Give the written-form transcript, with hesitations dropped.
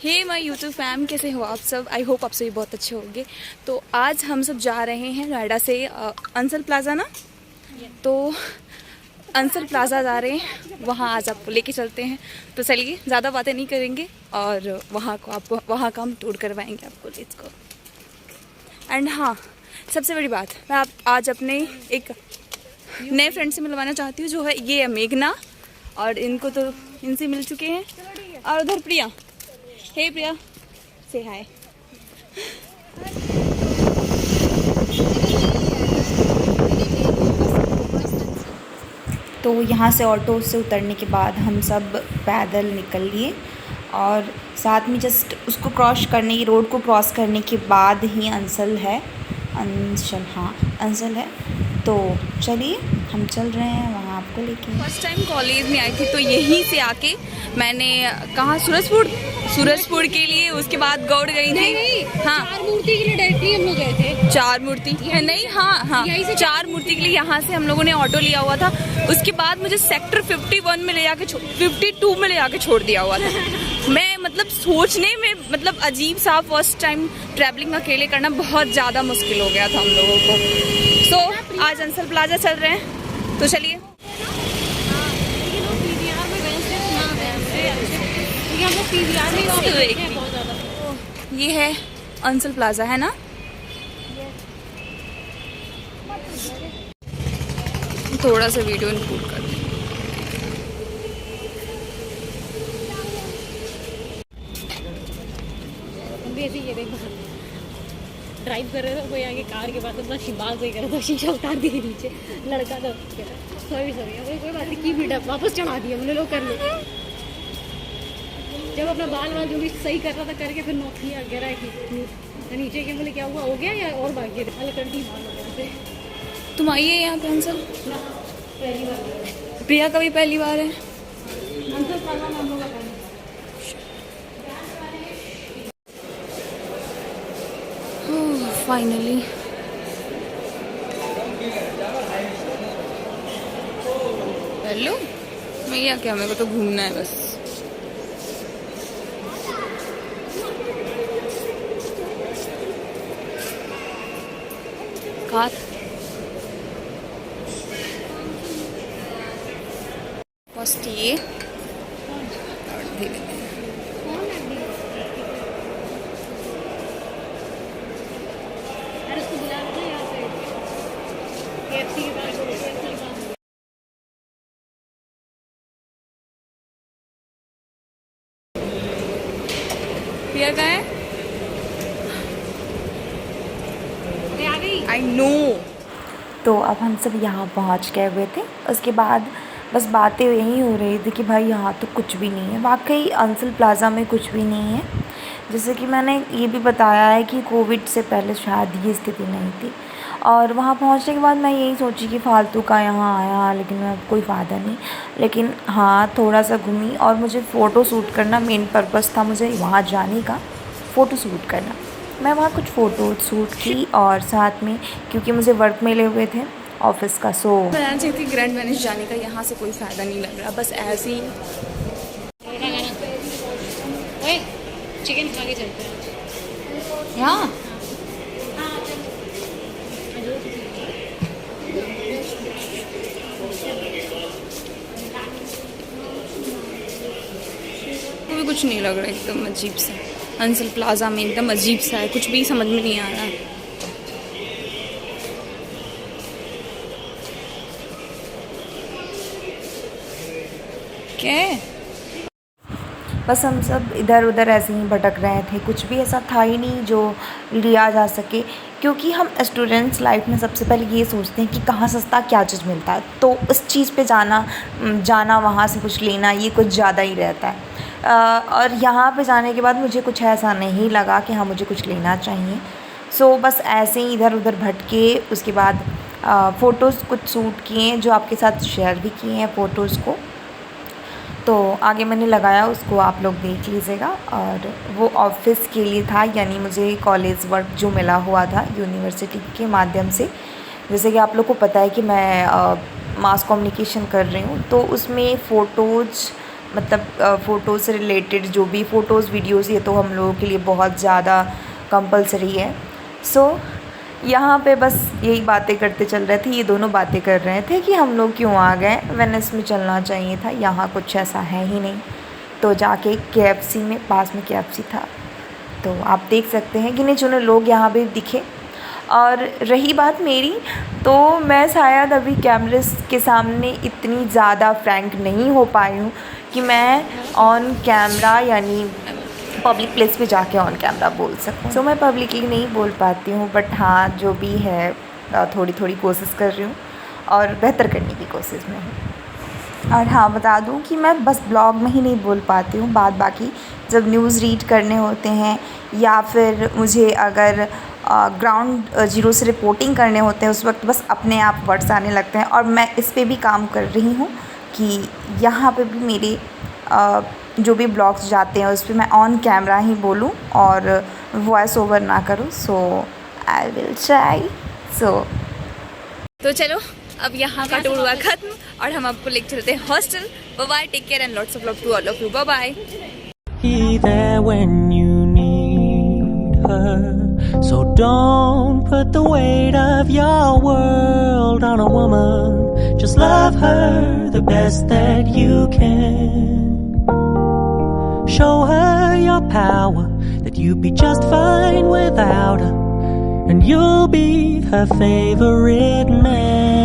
Hey my YouTube fam, कैसे हो आप सब। आई होप आप सभी बहुत अच्छे होंगे। तो आज हम सब जा रहे हैं नोएडा से अंसल प्लाज़ा ना। तो अंसल प्लाज़ा जा रहे हैं, वहाँ आज आपको लेके चलते हैं। तो चलिए ज़्यादा बातें नहीं करेंगे और वहाँ का हम टूर करवाएंगे आपको। Let's go. एंड हाँ, सबसे बड़ी बात, मैं आज अपने एक नए फ्रेंड से मिलवाना चाहती हूँ, जो है ये है मेघना। और इनको तो इनसे मिल चुके हैं। और उधर प्रिया। हे प्रिया, से हाय। तो यहाँ से ऑटो से उतरने के बाद हम सब पैदल निकल लिए और साथ में जस्ट उसको क्रॉस करने की, रोड को क्रॉस करने के बाद ही अंसल है। अंसल, हाँ अंसल है। तो चलिए हम चल रहे हैं वहाँ आपको लेके। फर्स्ट टाइम कॉलेज में आई थी, तो यहीं से आके मैंने कहा सूरजपुर के लिए, उसके बाद गौड़ गई थी। हाँ, चार मूर्ति के लिए डायरेक्टली हम लोग गए थे। चार मूर्ति नहीं, हाँ चार मूर्ति के लिए यहाँ से हम लोगों ने ऑटो लिया हुआ था। उसके बाद मुझे सेक्टर 51 में ले जाके 52 में ले जाके छोड़ दिया हुआ था। मैं मतलब सोचने में मतलब अजीब सा, फर्स्ट टाइम ट्रैवलिंग अकेले करना बहुत ज़्यादा मुश्किल हो गया था हम लोगों को। सो आज अंसल प्लाजा चल रहे हैं, तो चलिए। ये है अंसल प्लाजा, है ना। थोड़ा सा वीडियो इंक्लूड कर दें। ये देख, ड्राइव कर रहे थे, कोई आगे कार के पास अपना शिबाज से कर रहा था, शीशा उतार दिए नीचे। लड़का था, सॉरी कोई बात नहीं की बेटा, वापस चढ़ा दिया हमने लोग कर लेते। जब अपना बाल जो भी सही कर रहा था करके फिर नोक किया गिरा कि नीचे के, बोले क्या हुआ, हो गया या और बाकी अलग। तुम आइए यहाँ पे अंसल। पहली बार प्रिया का भी पहली बार है। फाइनली हेलो, मैं क्या, मेरे को तो घूमना है बस। फर्स्ट ये और धीरे धीरे प्रिया का है। I know. तो अब हम सब यहाँ पहुँच गए हुए थे। उसके बाद बस बातें यही हो रही थी कि भाई यहाँ तो कुछ भी नहीं है। वाकई अंसल प्लाज़ा में कुछ भी नहीं है। जैसे कि मैंने ये भी बताया है कि कोविड से पहले शायद ये स्थिति नहीं थी। और वहाँ पहुँचने के बाद मैं यही सोची कि फ़ालतू का यहाँ आया, लेकिन मैं कोई फ़ायदा नहीं। लेकिन हाँ, थोड़ा सा घूमी और मुझे फ़ोटो शूट करना मेन पर्पस था, मुझे वहाँ जाने का फ़ोटो शूट करना। मैं वहाँ कुछ फ़ोटो शूट की और साथ में क्योंकि मुझे वर्क मिले हुए थे ऑफिस का, सो मैं चाहती थी ग्रैंड वेनिस जाने का। यहाँ से कोई फ़ायदा नहीं लग रहा, बस ऐसे ही। चिकन खा के चलते हैं यहाँ भी कुछ नहीं लग रहा, एकदम अजीब सा। अंसल प्लाज़ा में एकदम अजीब सा है, कुछ भी समझ में नहीं आ रहा है। क्या बस हम सब इधर उधर ऐसे ही भटक रहे थे। कुछ भी ऐसा था ही नहीं जो लिया जा सके, क्योंकि हम स्टूडेंट्स लाइफ में सबसे पहले ये सोचते हैं कि कहाँ सस्ता क्या चीज़ मिलता है, तो उस चीज़ पे जाना वहाँ से कुछ लेना, ये कुछ ज़्यादा ही रहता है। और यहाँ पे जाने के बाद मुझे कुछ ऐसा नहीं लगा कि हाँ मुझे कुछ लेना चाहिए। सो बस ऐसे ही इधर उधर भटके। उसके बाद फ़ोटोज़ कुछ शूट किए, जो आपके साथ शेयर भी किए हैं फ़ोटोज़ को। तो आगे मैंने लगाया, उसको आप लोग देख लीजिएगा। और वो ऑफिस के लिए था, यानी मुझे कॉलेज वर्क जो मिला हुआ था यूनिवर्सिटी के माध्यम से। जैसे कि आप लोग को पता है कि मैं मास कम्युनिकेशन कर रही हूँ, तो उसमें फ़ोटोज़ मतलब फ़ोटोज़ से रिलेटेड जो भी फ़ोटोज़ वीडियोज़, ये तो हम लोगों के लिए बहुत ज़्यादा कंपलसरी है। सो यहाँ पे बस यही बातें करते चल रहे थे, ये दोनों बातें कर रहे थे कि हम लोग क्यों आ गए, वेनिस में चलना चाहिए था, यहाँ कुछ ऐसा है ही नहीं। तो जाके KFC में, पास में KFC था, तो आप देख सकते हैं गिने चुने लोग यहाँ पे दिखे। और रही बात मेरी, तो मैं शायद अभी कैमरे के सामने इतनी ज़्यादा फ्रैंक नहीं हो पाई हूँ कि मैं ऑन कैमरा यानी पब्लिक प्लेस पे जाके ऑन कैमरा बोल सकूँ। सो मैं पब्लिकली नहीं बोल पाती हूँ, बट हाँ जो भी है थोड़ी थोड़ी कोशिश कर रही हूँ और बेहतर करने की कोशिश में हूँ। और हाँ बता दूँ कि मैं बस ब्लॉग में ही नहीं बोल पाती हूँ, बाद बाकी जब न्यूज़ रीड करने होते हैं या फिर मुझे अगर ग्राउंड ज़ीरो से रिपोर्टिंग करने होते हैं, उस वक्त बस अपने आप वर्ड्स आने लगते हैं। और मैं इस पे भी काम कर रही हूँ कि यहाँ पे भी मेरे जो भी ब्लॉग्स जाते हैं उस पर मैं ऑन कैमरा ही बोलूँ और वॉइस ओवर ना करूँ। सो आई विल ट्राई। तो चलो अब यहाँ का टूर हुआ ख़त्म और हम आपको लेके चलते हैं hostel. Bye bye, take care and lots of love to all of you. Bye bye. Be there when you need her. So don't put the weight of your world on a woman. Just love her the best that you can. Show her your power, that you'd be just fine without her, and you'll be her favorite man.